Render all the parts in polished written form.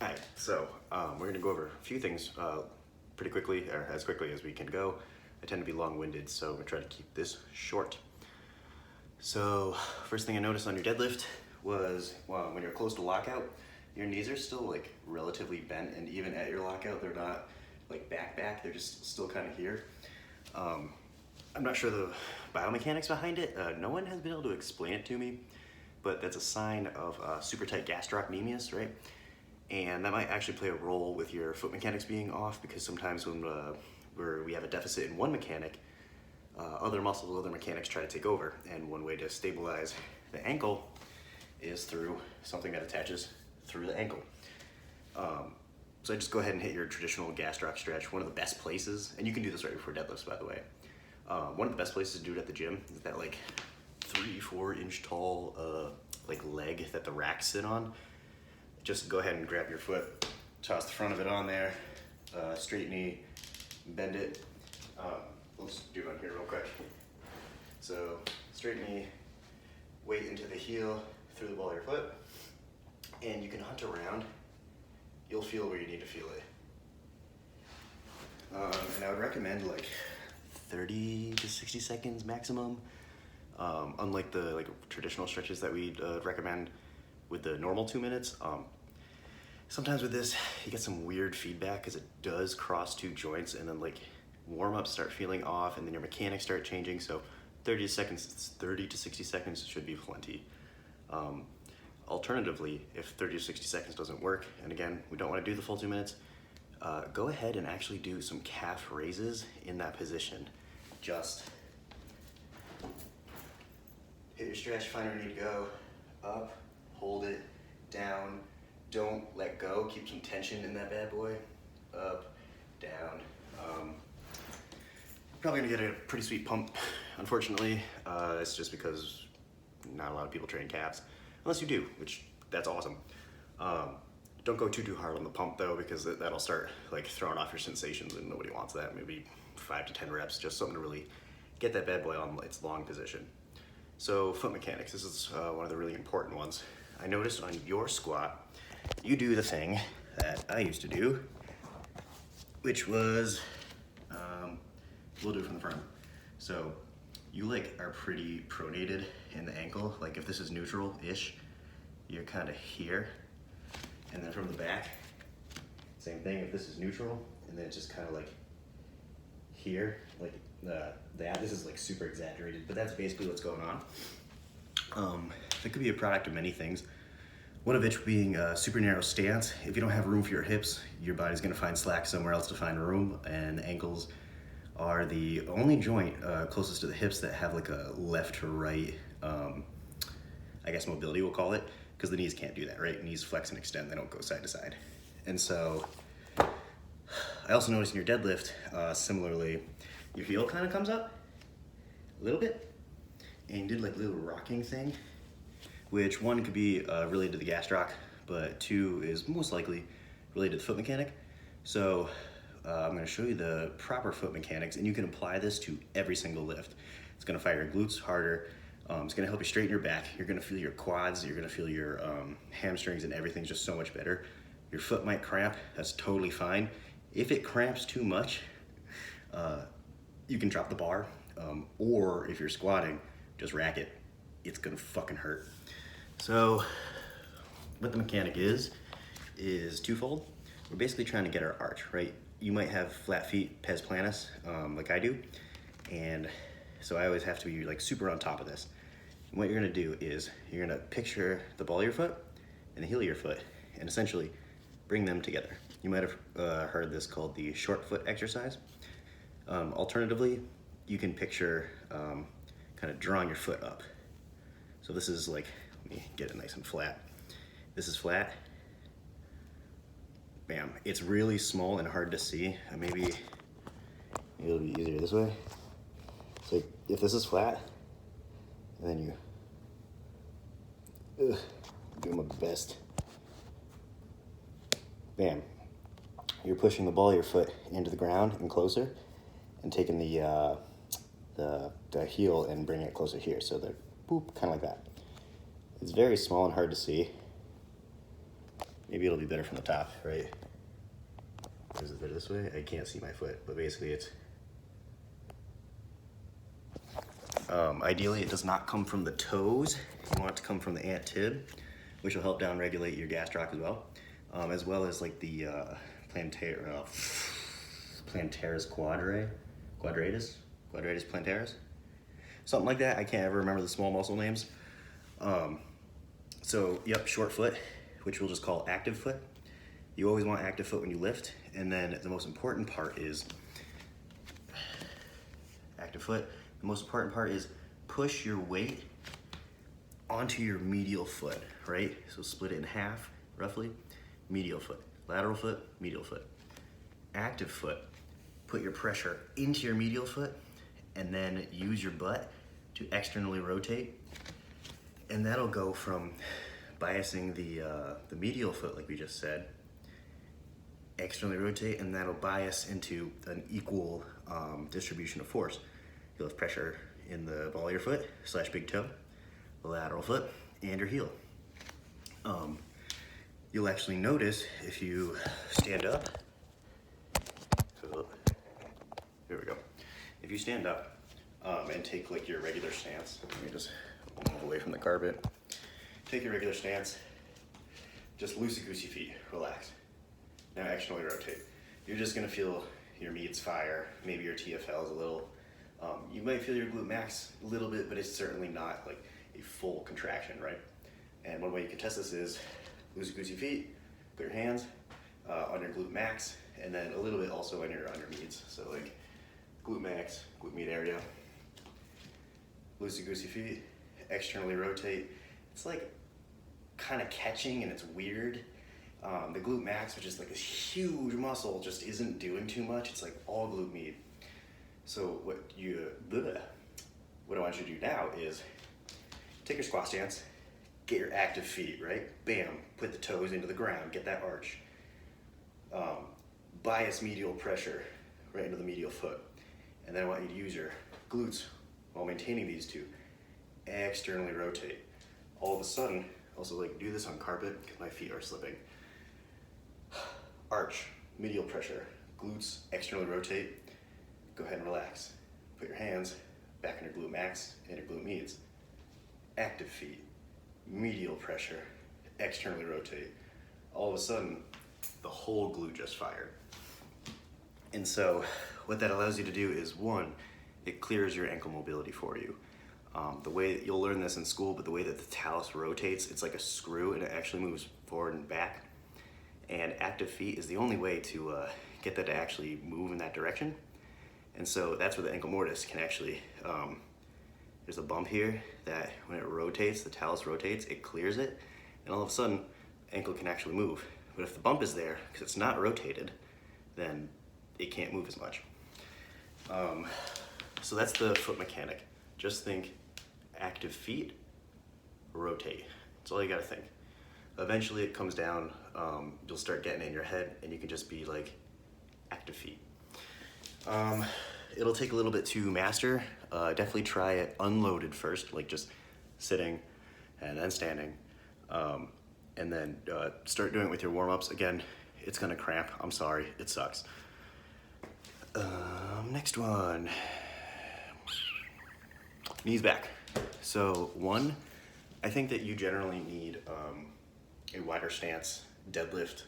Alright, so we're going to go over a few things pretty quickly, or as quickly as we can go. I tend to be long-winded, so I'm going to try to keep this short. So, first thing I noticed on your deadlift was when you're close to lockout, your knees are still like relatively bent, and even at your lockout, they're not like back, they're just still kind of here. I'm not sure the biomechanics behind it. No one has been able to explain it to me, but that's a sign of super tight gastroc, right? And that might actually play a role with your foot mechanics being off, because sometimes when we have a deficit in one mechanic, other muscles, other mechanics try to take over. And one way to stabilize the ankle is through something that attaches through the ankle. So I just go ahead and hit your traditional gastroc stretch. One of the best places, and you can do this right before deadlifts, by the way. One of the best places to do it at the gym is that like 3-4 inch tall like leg that the racks sit on. Just go ahead and grab your foot, toss the front of it on there, straight knee, bend it. Let's do it on here real quick. So straight knee, weight into the heel, through the ball of your foot, and you can hunt around. You'll feel where you need to feel it. And I would recommend like 30 to 60 seconds maximum. Unlike the traditional stretches that we'd recommend with the normal 2 minutes. Sometimes with this, you get some weird feedback because it does cross two joints, and then like warm-ups start feeling off, and then your mechanics start changing. So 30 to 60 seconds should be plenty. Alternatively, if 30 to 60 seconds doesn't work, and again, we don't want to do the full 2 minutes, go ahead and actually do some calf raises in that position. Just hit your stretch, find where you need to go, up, hold it, down, don't let go, keep some tension in that bad boy, up, down. Probably gonna get a pretty sweet pump, unfortunately. It's just because not a lot of people train calves, unless you do, which that's awesome. Don't go too hard on the pump though, because that'll start like throwing off your sensations, and nobody wants that. Maybe 5 to 10 reps, just something to really get that bad boy on its long position. So foot mechanics, this is one of the really important ones. I noticed on your squat, you do the thing that I used to do, which was, we'll do it from the front. So you like are pretty pronated in the ankle. Like if this is neutral-ish, you're kind of here. And then from the back, same thing. If this is neutral, and then it's just kind of like here, like that. This is like super exaggerated, but that's basically what's going on. It could be a product of many things. One of which being a super narrow stance. If you don't have room for your hips, your body's gonna find slack somewhere else to find room, and the ankles are the only joint closest to the hips that have like a left to right, I guess mobility we'll call it, because the knees can't do that, right? Knees flex and extend, they don't go side to side. And so, I also noticed in your deadlift, similarly, your heel kind of comes up a little bit, and you did like a little rocking thing, which one could be related to the gastroc, but two is most likely related to the foot mechanic. So I'm gonna show you the proper foot mechanics, and you can apply this to every single lift. It's gonna fire your glutes harder. It's gonna help you straighten your back. You're gonna feel your quads, you're gonna feel your hamstrings, and everything's just so much better. Your foot might cramp, that's totally fine. If it cramps too much, you can drop the bar, or if you're squatting, just rack it. It's gonna fucking hurt. So, what the mechanic is twofold. We're basically trying to get our arch, right? You might have flat feet, pes planus, like I do, and so I always have to be like super on top of this. And what you're gonna do is you're gonna picture the ball of your foot and the heel of your foot, and essentially bring them together. You might have heard this called the short foot exercise. Alternatively, you can picture kind of drawing your foot up. So this is like, let me get it nice and flat. This is flat. Bam. It's really small and hard to see. Maybe it'll be easier this way. So if this is flat, and then you do my best. Bam. You're pushing the ball of your foot into the ground and closer, and taking the heel and bringing it closer here. So they're boop, kind of like that. It's very small and hard to see. maybe it'll be better from the top, right? Is it better this way? I can't see my foot, but basically it's, ideally it does not come from the toes. You want it to come from the ant tib, which will help down regulate your gastroc as well as like the plantaris quadratus plantaris, something like that. I can't ever remember the small muscle names. So yep, short foot, which we'll just call active foot. You always want active foot when you lift, and then the most important part is active foot. The most important part is push your weight onto your medial foot, right? So split it in half, roughly. Medial foot, lateral foot, medial foot. Active foot, put your pressure into your medial foot and then use your butt to externally rotate. And that'll go from biasing the medial foot, like we just said, externally rotate, and that'll bias into an equal distribution of force. You'll have pressure in the ball of your foot / big toe, the lateral foot, and your heel. You'll actually notice if you stand up, so here we go. If you stand up and take like your regular stance, let me just move away from the carpet. Take your regular stance, just loosey-goosey feet, relax. Now externally rotate. You're just gonna feel your meads fire, maybe your TFLs a little. You might feel your glute max a little bit, but it's certainly not like a full contraction, right? And one way you can test this is loosey-goosey feet, put your hands on your glute max, and then a little bit also on your meads. So like glute max, glute med area, loosey-goosey feet, externally rotate. It's like kind of catching and it's weird. The glute max, which is like this huge muscle, just isn't doing too much. It's like all glute med. So what I want you to do now is take your squat stance, get your active feet, right? Bam, put the toes into the ground, get that arch. Bias medial pressure right into the medial foot. And then I want you to use your glutes while maintaining these two. Externally rotate. All of a sudden, also like do this on carpet because my feet are slipping. Arch, medial pressure, glutes externally rotate. Go ahead and relax. Put your hands back on your glute max and your glute meds. Active feet, medial pressure, externally rotate. All of a sudden, the whole glute just fired. And so what that allows you to do is, one, it clears your ankle mobility for you. The way that you'll learn this in school, but the way that the talus rotates, it's like a screw and it actually moves forward and back. And active feet is the only way to get that to actually move in that direction. And so that's where the ankle mortise can actually, there's a bump here that when it rotates, the talus rotates, it clears it, and all of a sudden, ankle can actually move. But if the bump is there, because it's not rotated, then it can't move as much. So that's the foot mechanic. Just think active feet, rotate. That's all you gotta think. Eventually it comes down, you'll start getting it in your head and you can just be like, active feet. It'll take a little bit to master. Definitely try it unloaded first, like just sitting and then standing. And then start doing it with your warm-ups. Again, it's gonna cramp, I'm sorry, it sucks. Next one. Knees back. So one, I think that you generally need a wider stance deadlift.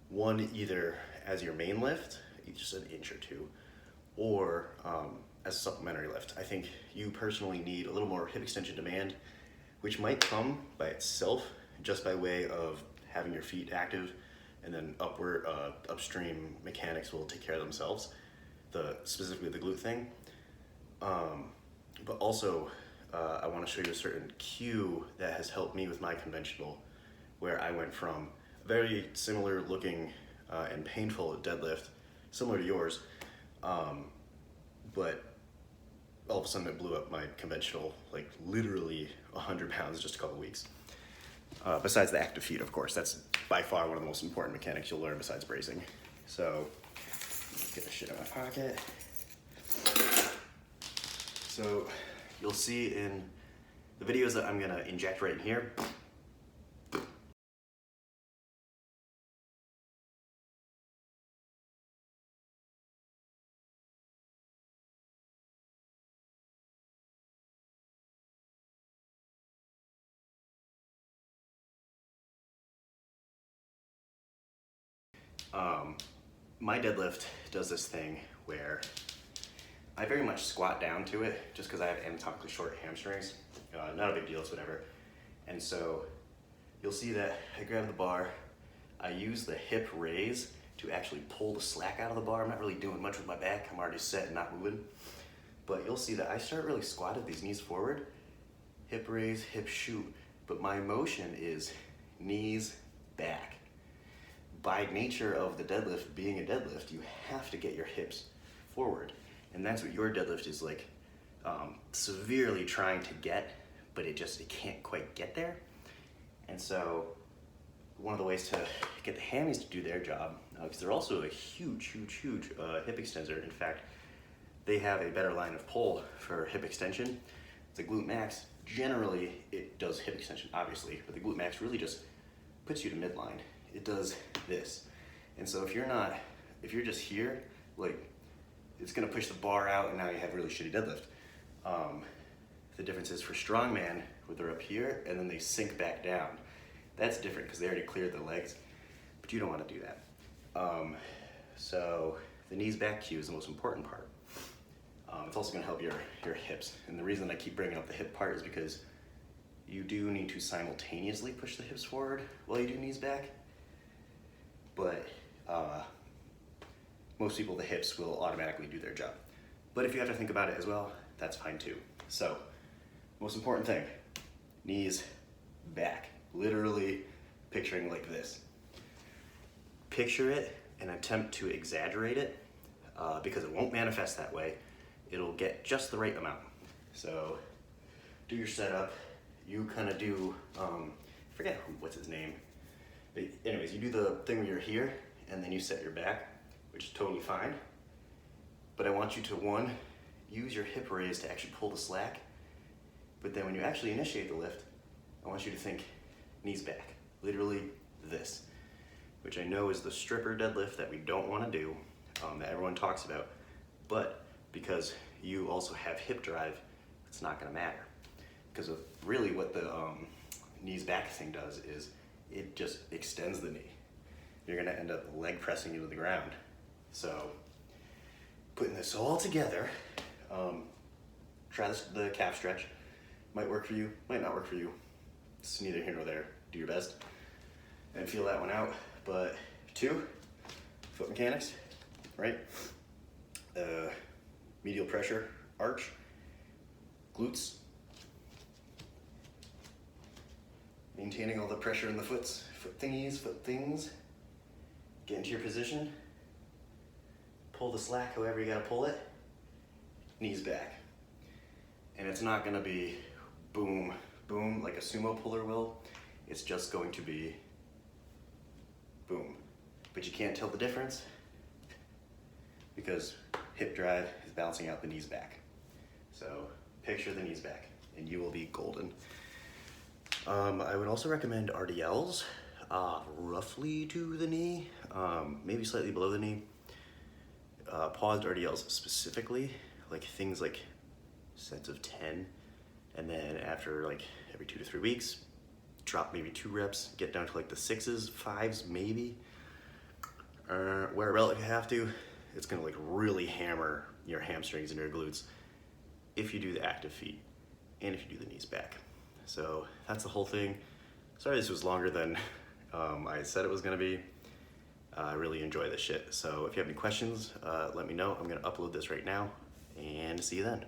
One, either as your main lift, just an inch or two, or as a supplementary lift. I think you personally need a little more hip extension demand, which might come by itself just by way of having your feet active, and then upstream mechanics will take care of themselves, specifically the glute thing. But also, I want to show you a certain cue that has helped me with my conventional, where I went from a very similar looking and painful deadlift, similar to yours, but all of a sudden it blew up my conventional, like literally 100 pounds in just a couple weeks. Besides the active feet, of course, that's by far one of the most important mechanics you'll learn besides bracing. So, get this shit out of my pocket. So, you'll see in the videos that I'm gonna inject right in here, My deadlift does this thing where I very much squat down to it just because I have anatomically short hamstrings. Not a big deal, it's whatever. And so you'll see that I grab the bar, I use the hip raise to actually pull the slack out of the bar. I'm not really doing much with my back, I'm already set and not moving. But you'll see that I start really squatted, these knees forward, hip raise, hip shoot, but my motion is knees back. By nature of the deadlift being a deadlift, you have to get your hips forward. And that's what your deadlift is like severely trying to get, but it can't quite get there. And so one of the ways to get the hammies to do their job, because they're also a huge hip extensor. In fact, they have a better line of pull for hip extension. The glute max, generally it does hip extension, obviously, but the glute max really just puts you to midline. It does this. And so if you're just here, like, it's gonna push the bar out and now you have really shitty deadlift. The difference is for strongman, where they're up here and then they sink back down. That's different because they already cleared the legs, but you don't wanna do that. So the knees back cue is the most important part. It's also gonna help your hips. And the reason I keep bringing up the hip part is because you do need to simultaneously push the hips forward while you do knees back. But most people, the hips will automatically do their job. But if you have to think about it as well, that's fine too. So, most important thing, knees back. Literally picturing like this. Picture it and attempt to exaggerate it because it won't manifest that way. It'll get just the right amount. So, do your setup. You kind of do, forget what's his name. But anyways, you do the thing where you're here and then you set your back, which is totally fine. But I want you to, one, use your hip raise to actually pull the slack. But then when you actually initiate the lift, I want you to think knees back, literally this, which I know is the stripper deadlift that we don't want to do, that everyone talks about. But because you also have hip drive, it's not going to matter. Because of really what the knees back thing does is it just extends the knee. You're gonna end up leg pressing into the ground. So putting this all together, try the calf stretch. Might work for you, might not work for you. It's neither here nor there. Do your best and feel that one out. But 2, foot mechanics, right? Medial pressure, arch, glutes. Maintaining all the pressure in the foot things. Get into your position. Pull the slack however you gotta pull it. Knees back. And it's not gonna be boom, boom, like a sumo puller will. It's just going to be boom. But you can't tell the difference because hip drive is balancing out the knees back. So picture the knees back and you will be golden. I would also recommend RDLs, roughly to the knee, maybe slightly below the knee. Paused RDLs specifically, like things like sets of 10, and then after like every 2 to 3 weeks, drop maybe 2 reps, get down to like the 6s, 5s maybe. Wear a belt if you have to. It's gonna like really hammer your hamstrings and your glutes if you do the active feet and if you do the knees back. So that's the whole thing. Sorry this was longer than I said it was gonna be. I really enjoy this shit. So if you have any questions, let me know. I'm gonna upload this right now and see you then.